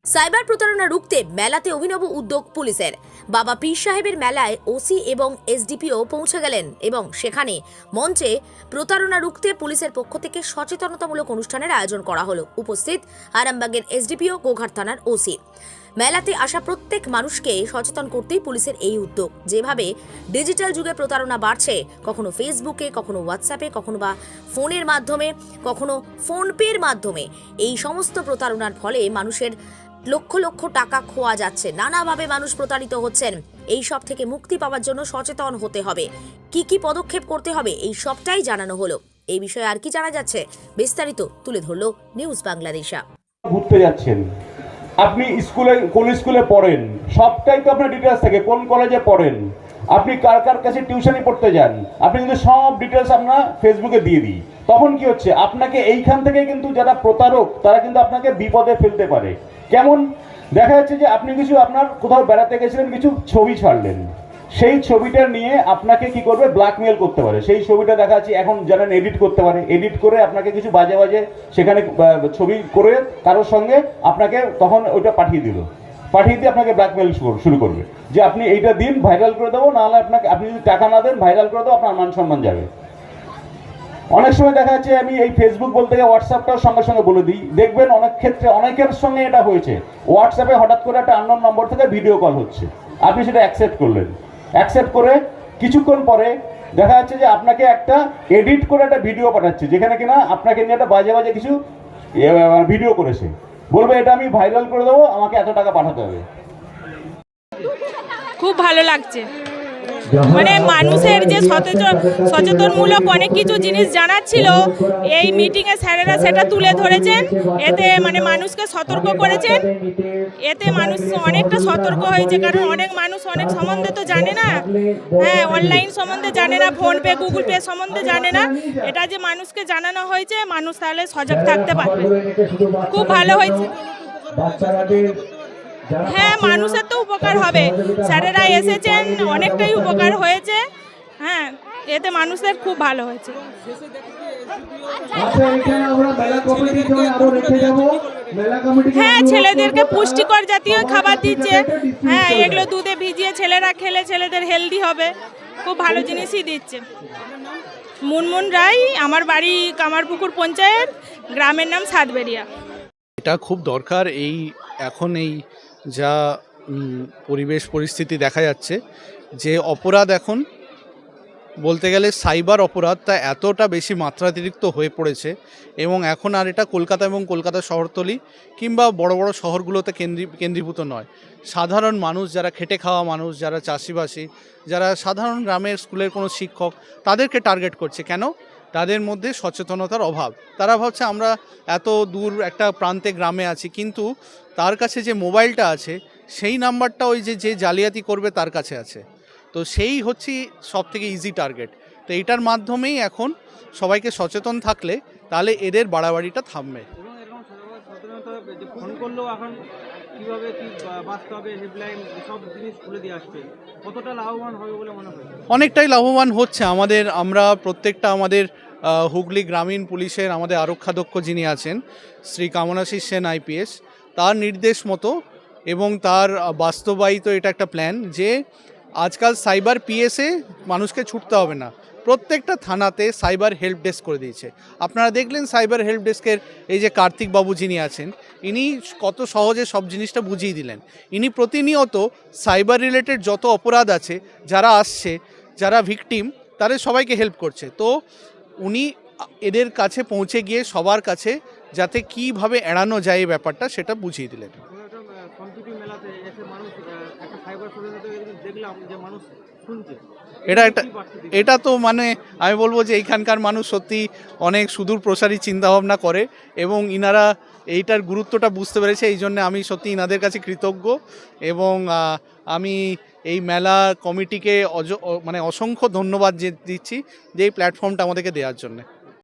Cyber প্রতারণা রুখতে মেলাতে অভিনব উদ্যোগ পুলিশের। বাবা পীর সাহেবের মেলায় ওসি এবং এসডিপিও পৌঁছে গেলেন এবং সেখানে মঞ্চে প্রতারণা রুখতে পুলিশের পক্ষ থেকে সচেতনতামূলক অনুষ্ঠানের আয়োজন করা হলো। উপস্থিত আরামবাগের এসডিপিও, গোঘাট থানার ওসি। মেলাতে আসা প্রত্যেক মানুষকে সচেতন করতেই পুলিশের এই উদ্যোগ। যেভাবে ডিজিটাল যুগে প্রতারণা বাড়ছে, কখনো ফেসবুকে, কখনো হোয়াটসঅ্যাপে, কখনো বা ফোনের মাধ্যমে, কখনো ফোনপের মাধ্যমে, এই সমস্ত প্রতারণার ফলে মানুষের লক্ষ লক্ষ টাকা খোয়া যাচ্ছে, নানাভাবে মানুষ প্রতারিত হচ্ছেন। এই সব থেকে মুক্তি পাওয়ার জন্য সচেতন হতে হবে। কি কি পদক্ষেপ করতে হবে এই সবটাই জানানো হলো। এই বিষয়ে আর কি জানা যাচ্ছে বিস্তারিত তুলে ধরলো নিউজ বাংলাদেশা। ঘুরতে যাচ্ছেন, আপনি স্কুলে কোন স্কুলে পড়েন সবটাই তো আপনার ডিটেলস থাকে, কোন কলেজে পড়েন, আপনি কার কার কাছে টিউশনি পড়তে যান, আপনি কিন্তু সব ডিটেলস আমরা ফেসবুকে দিয়ে দিই। তখন কি হচ্ছে, আপনাকে এইখান থেকে কিন্তু যারা প্রতারক তারা কিন্তু আপনাকে বিপদে ফেলতে পারে। কেমন দেখা যাচ্ছে যে আপনি কিছু আপনার কোথাও বেড়াতে গেছিলেন, কিছু ছবি ছাড়লেন, সেই ছবিটা নিয়ে আপনাকে কি করবে, ব্ল্যাকমেল করতে পারে। সেই ছবিটা দেখা যাচ্ছে এখন জানেন এডিট করতে পারে, এডিট করে আপনাকে কিছু বাজে বাজে সেখানে ছবি করে কারোর সঙ্গে আপনাকে তখন ওইটা পাঠিয়ে দিয়ে আপনাকে ব্ল্যাকমেল শুরু করবে যে আপনি এইটা দিন, ভাইরাল করে দেবো, নাহলে আপনাকে, আপনি যদি টাকা না দেন ভাইরাল করে দেবো, আপনার মান সম্মান যাবে। অনেক সময় দেখা যাচ্ছে, আমি এই ফেসবুক বলতে গিয়ে হোয়াটসঅ্যাপটাও সঙ্গে সঙ্গে বলে দিই, দেখবেন অনেক ক্ষেত্রে অনেকের সঙ্গে এটা হয়েছে, হোয়াটসঅ্যাপে হঠাৎ করে একটা আননোন নম্বর থেকে ভিডিও কল হচ্ছে, আপনি সেটা অ্যাকসেপ্ট করলেন, অ্যাকসেপ্ট করে কিছুক্ষণ পরে দেখা যাচ্ছে যে আপনাকে একটা এডিট করে একটা ভিডিও পাঠাচ্ছে, যেখানে কিনা আপনাকে নিয়ে একটা বাজে বাজে কিছু ভিডিও করেছে, বলবে এটা আমি ভাইরাল করে দেবো, আমাকে এত টাকা পাঠাতে হবে। খুব ভালো লাগছে, মানে মানুষের যে সচেতনমূলক অনেক কিছু জিনিস জানার ছিল, এই মিটিংয়ে স্যারেরা সেটা তুলে ধরেছেন। এতে মানে মানুষকে সতর্ক করেছেন, এতে মানুষ অনেকটা সতর্ক হয়েছে, কারণ অনেক মানুষ অনেক সম্বন্ধে তো জানে না, হ্যাঁ, অনলাইন সম্বন্ধে জানে না, ফোনপে, গুগল পে সম্বন্ধে জানে না। এটা যে মানুষকে জানানো হয়েছে, মানুষ তাহলে সজাগ থাকতে পারবে। খুব ভালো হয়েছে। হ্যাঁ, মানুষের তো উপকার হবে, স্যারেরা এসেছেন, অনেকটাই উপকার হয়েছে। হ্যাঁ, এতে মানুষদের খুব ভালো হয়েছে। হ্যাঁ, ছেলেদেরকে পুষ্টিকর জাতীয় খাবার দিচ্ছে। হ্যাঁ, এগুলো দুধে ভিজিয়ে ছেলেরা খেলে ছেলেদের হেলদি হবে, খুব ভালো জিনিসই দিচ্ছে। মুনমুন রায়, আমার বাড়ি কামারপুকুর পঞ্চায়েত, গ্রামের নাম সাতবেরিয়া। এটা খুব দরকার। এই এখন এই যা পরিবেশ পরিস্থিতি দেখা যাচ্ছে, যে অপরাধ এখন বলতে গেলে সাইবার অপরাধ, তা এতটা বেশি মাত্রাতিরিক্ত হয়ে পড়েছে, এবং এখন আর এটা কলকাতা এবং কলকাতা শহরতলি কিংবা বড় বড় শহরগুলোতে কেন্দ্রীভূত নয়। সাধারণ মানুষ, যারা খেটে খাওয়া মানুষ, যারা চাষিবাসী, যারা সাধারণ গ্রামের স্কুলের কোনো শিক্ষক, তাদেরকে টার্গেট করছে। কেন? তাদের মধ্যে সচেতনতার অভাব। তারা ভাবছে আমরা এত দূর একটা প্রান্তে গ্রামে আছি, কিন্তু তার কাছে যে মোবাইলটা আছে সেই নাম্বারটা ওই যে জালিয়াতি করবে তার কাছে আছে। তো সেই হচ্ছে সব থেকে ইজি টার্গেট। তো এইটার মাধ্যমেই এখন সবাইকে সচেতন থাকলে তাহলে এদের বাড়াবাড়িটা থামবে। অনেকটাই লাভবান হচ্ছে আমরা প্রত্যেকটা আমাদের হুগলি গ্রামীণ পুলিশের আমাদের আরক্ষাধ্যক্ষ যিনি আছেন, শ্রী কামনাশিস সেন আইপিএস, তার নির্দেশ মতো এবং তার বাস্তবায়িত এটা একটা প্ল্যান যে আজকাল সাইবার পিএসে মানুষকে ছুটতে হবে না, প্রত্যেকটা থানাতে সাইবার হেল্প ডেস্ক করে দিয়েছে। আপনারা দেখলেন সাইবার হেল্প ডেস্কের এই যে কার্তিক বাবু যিনি আছেন, ইনি কত সহজে সব জিনিসটা বুঝিয়ে দিলেন। ইনি প্রতিনিয়ত সাইবার রিলেটেড যত অপরাধ আছে, যারা আসছে, যারা ভিকটিম, তাদের সবাইকে হেল্প করছে। তো উনি এদের কাছে পৌঁছে গিয়ে সবার কাছে যাতে কিভাবে এড়ানো যায় এই ব্যাপারটা সেটা বুঝিয়ে দিলেন। এটা তো মানে আমি বলবো যে এইখানকার মানুষ সত্যি অনেক সুদূর প্রসারী চিন্তাভাবনা করে, এবং ইনারা এইটার গুরুত্বটা বুঝতে পেরেছে। এই জন্য আমি সত্যি ইনাদের কাছে কৃতজ্ঞ, এবং আমি এই মেলা কমিটিকে মানে অসংখ্য ধন্যবাদ দিচ্ছি যে এই প্ল্যাটফর্মটা আমাদেরকে দেওয়ার জন্য।